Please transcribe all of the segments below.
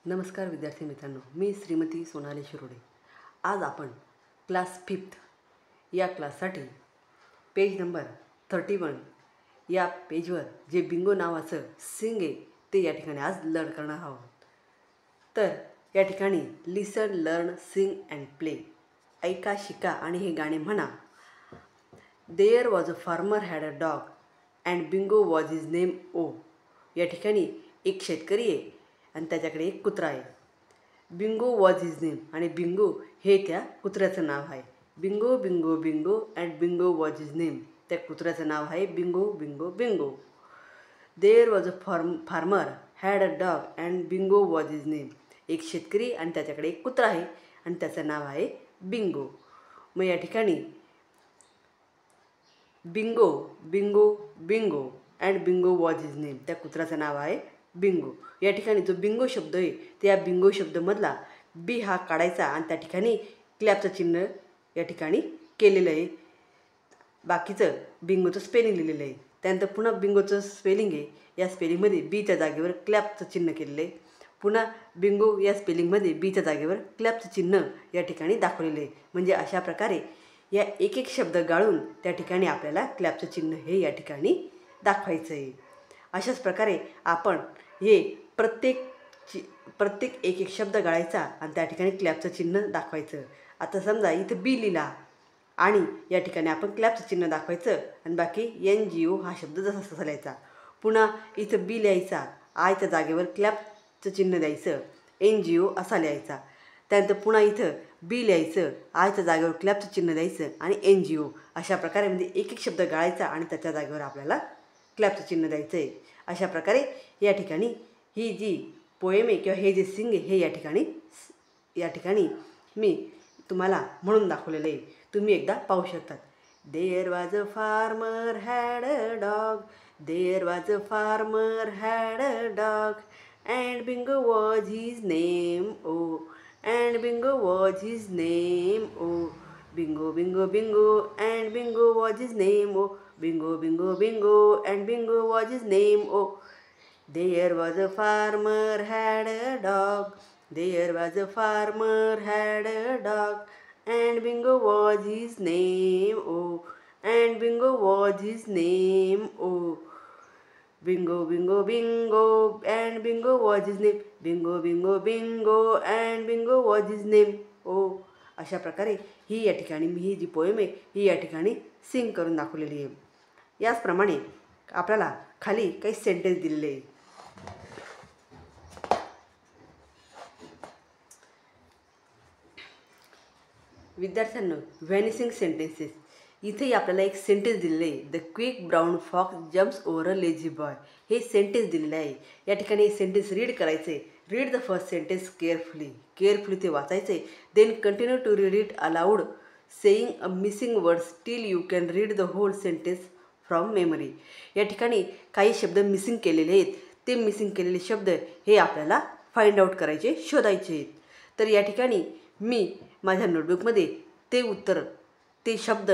नमस्कार विद्यार्थी मित्रांनो, मी श्रीमती सोनाली शिरोडे। आज आपण क्लास 5th या क्लाससाठी पेज नंबर 31 या पेजवर जे बिंगो नावाचं सिंग आहे ते या ठिकाणी आज लर्न करणार आहोत। तर या ठिकाणी listen, learn, sing and play, ऐका, शिका आणि हे गाणे म्हणा। There was a farmer had a dog and Bingo was his name o. या ठिकाणी एक शेतकरी आहे आणि त्याच्याकडे एक कुत्रा आहे। बिंगो वॉज हिज नेम आणि बिंगो हे त्या कुत्र्याचं नाव आहे। Bingo Bingo Bingo and Bingo was his name, त्या कुत्र्याचं नाव आहे Bingo Bingo Bingo. There was a farmer had a dog and Bingo was his name. एक शेतकरी आणि त्याच्याकडे एक कुत्रा आहे आणि त्याचं नाव आहे बिंगो। मग या ठिकाणी Bingo Bingo Bingo and Bingo was his name, त्या कुत्र्याचं नाव आहे बिंगो। या ठिकाणी जो बिंगो शब्द आहे त्या बिंगो शब्दमधला बी हा काढायचा आणि त्या ठिकाणी क्लॅपचं चिन्ह या ठिकाणी केलेलं आहे। बाकीचं बिंगोचं स्पेलिंग लिहिलेलं आहे। त्यानंतर पुन्हा बिंगोचं स्पेलिंग आहे, या स्पेलिंगमध्ये बीच्या जागेवर क्लॅपचं चिन्ह केलेलं आहे। पुन्हा बिंगो या स्पेलिंगमध्ये बीच्या जागेवर क्लॅपचं चिन्ह या ठिकाणी दाखवलेलं आहे। म्हणजे अशा प्रकारे या एक एक शब्द गाळून त्या ठिकाणी आपल्याला क्लॅपचं चिन्ह हे या ठिकाणी दाखवायचं आहे। अशाच प्रकारे आपण हे प्रत्येक एक एक शब्द गाळायचा आणि त्या ठिकाणी क्लॅपचं चिन्ह दाखवायचं। आता समजा इथं बी लिहिला आणि या ठिकाणी आपण क्लॅपचं चिन्ह दाखवायचं आणि बाकी NGO हा शब्द जसा तसा लिहायचा। पुन्हा इथं बी लिहायचा, आयच्या जागेवर क्लॅपचं चिन्ह द्यायचं, NGO असा लिहायचा। त्यानंतर पुन्हा इथं बी लिहायचं, आयच्या जागेवर क्लॅपचं चिन्ह द्यायचं आणि NGO अशा प्रकारे म्हणजे एक एक शब्द गाळायचा आणि त्याच्या जागेवर आपल्याला क्लॅपचं चिन्ह द्यायचं आहे। अशा प्रकारे या ठिकाणी ही जी पोएम आहे किंवा हे जे सिंग आहे हे या ठिकाणी मी तुम्हाला म्हणून दाखवलेलं आहे। तुम्ही एकदा पाहू शकता। There was a farmer had a dog, there was a farmer had a dog and Bingo was his name o, and Bingo was his name o. Bingo Bingo Bingo and Bingo was his name o, Bingo Bingo Bingo and Bingo was his name o. There was a farmer had a dog, there was a farmer had a dog, and Bingo was his name, oh, and Bingo was his name, oh. Bingo, bingo, bingo, and Bingo was his name, Bingo, bingo, bingo, and Bingo was his name, oh. अशा प्रकारे ही या ठिकाणी मी ही जी poem आहे ही या ठिकाणी सिंग करून दाखवलेली आहे। याचप्रमाणे आपल्याला खाली काही सेंटेन्स दिलेले आहे। विद्यार्थ्यांनो, व्हॅनिसिंग सेंटेन्सेस, इथेही आपल्याला एक सेंटेन्स दिलेलं आहे। The quick brown fox jumps over a lazy boy, हे सेंटेन्स दिलेलं आहे। या ठिकाणी हे सेंटेन्स रीड करायचं आहे। Read the first sentence carefully ते वाचायचं आहे। Then continue to read it aloud saying a missing words till you can read the whole sentence from memory. या ठिकाणी काही शब्द मिसिंग केलेले आहेत, ते मिसिंग केलेले शब्द हे आपल्याला फाइंड आउट करायचे, शोधायचे आहेत। तर या ठिकाणी मी माझ्या नोटबुकमध्ये ते शब्द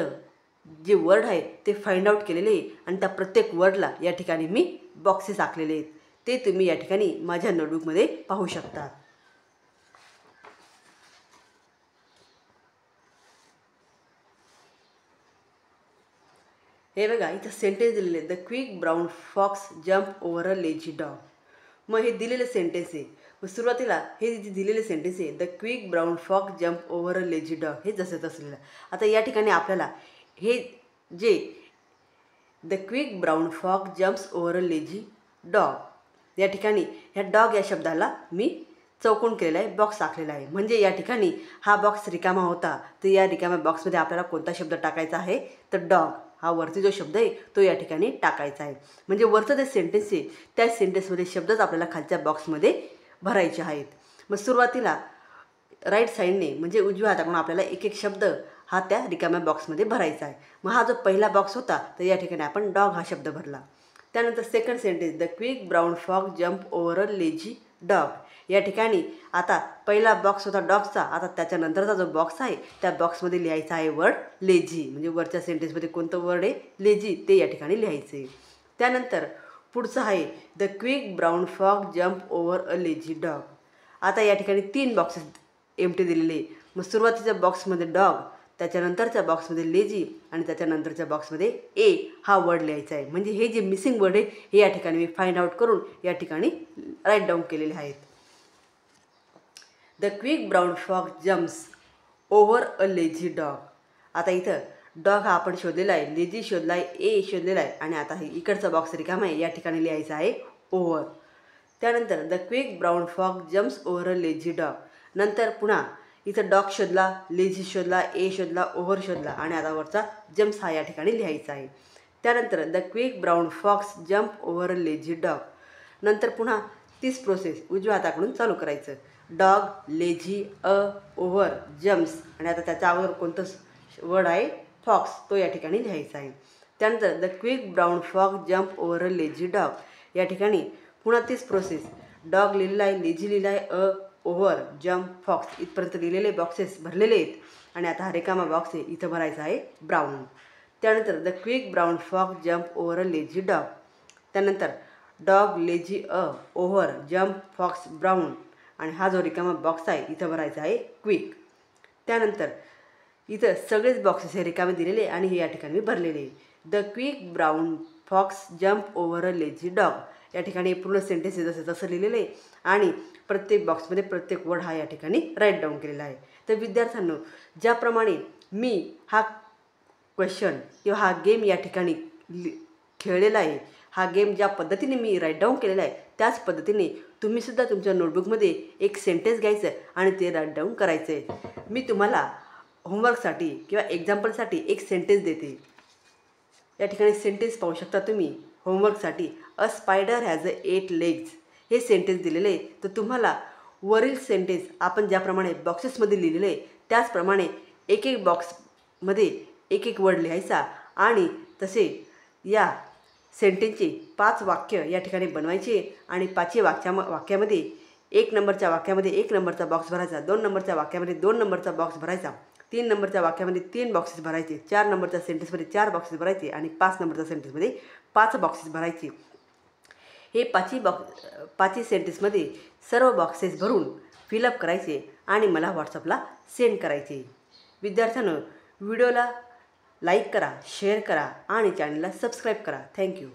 जे वर्ड आहे ते फाइंड आउट केलेले आहे आणि त्या प्रत्येक वर्डला या ठिकाणी मी बॉक्सेस आखलेले आहेत। ते तुम्ही या ठिकाणी माझ्या नोटबुकमध्ये पाहू शकता। हे बघा, इथं सेंटेन्स दिलेले आहे, the quick brown fox jump over a lazy dog. मग हे दिलेलं सेंटेन्स आहे। मग सुरुवातीला हे जे दिलेले सेंटेन्स आहे, the quick brown fox jump over a lazy dog, हे जसं तसं। आता या ठिकाणी आपल्याला हे जे the quick brown fox jumps over a lazy dog, या ठिकाणी ह्या डॉग या शब्दाला मी चौकोन केलेला आहे, बॉक्स आखलेला आहे। म्हणजे या ठिकाणी हा बॉक्स रिकामा होता, तर या रिकाम्या बॉक्समध्ये आपल्याला कोणता शब्द टाकायचा आहे, तर डॉग हा वरती जो शब्द आहे तो या ठिकाणी टाकायचा आहे। म्हणजे वरचं जे सेंटेन्स आहे त्या सेंटेन्समध्ये शब्दच आपल्याला खालच्या बॉक्समध्ये भरायचे आहेत। मग सुरुवातीला राईट साईडने म्हणजे उजव्या हाताकडून आपल्याला एक एक शब्द हा त्या रिकाम्या बॉक्समध्ये भरायचा आहे। मग हा जो पहिला बॉक्स होता तर या ठिकाणी आपण डॉग हा शब्द भरला। त्यानंतर second sentence, the quick brown fox jump over a lazy dog, या ठिकाणी आता पहिला बॉक्स होता डॉगचा, आता त्याच्यानंतरचा जो बॉक्स आहे त्या बॉक्समध्ये लिहायचा आहे वर्ड लेझी। म्हणजे वरच्या सेंटेन्समध्ये कोणतं वर्ड आहे लेझी ते या ठिकाणी लिहायचं आहे। त्यानंतर पुढचं आहे the quick brown fox jump over a lazy dog. आता या ठिकाणी 3 बॉक्सेस एम्प्टी दिलेले. मग सुरुवातीच्या बॉक्समध्ये डॉग, त्याच्यानंतरच्या बॉक्समध्ये लेझी आणि त्याच्यानंतरच्या बॉक्समध्ये ए हा वर्ड लिहायचा आहे. म्हणजे हे जे मिसिंग वर्ड आहे हे या ठिकाणी मी फाइंड आउट करून या ठिकाणी राईट डाऊन केलेले आहेत. The quick brown fox jumps over a lazy dog. आता इथं डॉग हा आपण शोधलेला आहे, लेझी शोधला आहे, ए शोधलेला आहे आणि आता हे इकडचा बॉक्स रिकामा आहे, या ठिकाणी लिहायचं आहे ओव्हर. त्यानंतर the quick brown fox jumps over a lazy dog. नंतर पुन्हा इथं डॉग शोधला, लेझी शोधला, ए शोधला, ओव्हर शोधला आणि आता वरचा जम्प्स हा या ठिकाणी लिहायचा आहे. त्यानंतर the quick brown fox jump over a lazy dog. नंतर पुन्हा तीच प्रोसेस उजव्या हाताकडून चालू करायचं. डॉग, लेझी, ओव्हर, जम्प्स आणि आता त्याच्या अगोदर कोणतं वर्ड आहे फॉक्स, तो या ठिकाणी लिहायचा आहे. त्यानंतर the quick brown fox jump over a lazy dog. या ठिकाणी पुन्हा तीच प्रोसेस, डॉग लिहिलेला आहे, लेझी लिहिला आहे, ओव्हर, जम्प, फॉक्स इथपर्यंत लिहिलेले बॉक्सेस भरलेले आहेत आणि आता हा रिकामा बॉक्स आहे, इथं भरायचा आहे ब्राऊन. त्यानंतर the quick brown fox jump over a lazy dog. त्यानंतर dog, lazy, over, jump, fox, brown आणि हा जो रिकामा बॉक्स आहे इथं भरायचा आहे क्विक. त्यानंतर इथं सगळेच बॉक्सेस हे रिकामे दिलेले आणि हे या ठिकाणी मी भरलेले. The quick brown fox jump over a lazy dog. या ठिकाणी पूर्ण सेंटेन्स जसं तसं लिहिलेलं आहे आणि प्रत्येक बॉक्समध्ये प्रत्येक वर्ड हा या ठिकाणी राईट डाऊन केलेला आहे. तर विद्यार्थ्यांनो, ज्याप्रमाणे मी हा क्वेश्चन किंवा हा गेम या ठिकाणी खेळलेला आहे, हा गेम ज्या पद्धतीने मी राईट डाऊन केलेला आहे त्याच पद्धतीने तुम्हीसुद्धा तुमच्या नोटबुकमध्ये एक सेंटेन्स घ्यायचं आणि ते राईट डाऊन करायचं आहे. मी तुम्हाला होमवर्कसाठी किंवा एक्झाम्पलसाठी एक सेंटेन्स देते. या ठिकाणी सेंटेन्स पाहू शकता तुम्ही होमवर्कसाठी. अ स्पायडर हॅज 8 लेग्स हे सेंटेन्स दिलेले आहे. तर तुम्हाला वरील सेंटेन्स आपण ज्याप्रमाणे बॉक्सेसमध्ये लिहिलेले आहे त्याचप्रमाणे एक एक बॉक्समध्ये एक एक वर्ड लिहायचा आणि तसे या सेंटेन्सचे 5 वाक्य या ठिकाणी बनवायचे आणि 5 वाक्यामध्ये 1 नंबरच्या वाक्यामध्ये 1 नंबरचा बॉक्स भरायचा, 2 नंबरच्या वाक्यामध्ये 2 नंबरचा बॉक्स भरायचा, 3 नंबरच्या वाक्यामध्ये 3 बॉक्सेस भरायचे, 4 नंबरच्या सेंटेन्समध्ये 4 बॉक्सेस भरायचे आणि 5 नंबरच्या सेंटेन्समध्ये 5 बॉक्सेस भरायचे. हे 5 सेंटेन्समध्ये सर्व बॉक्सेस भरून फिलअप करायचे आणि मला व्हॉट्सअपला सेंड करायचे. विद्यार्थ्यांनो, व्हिडिओला लाईक करा, शेअर करा आणि चॅनलला सबस्क्राईब करा. थँक्यू.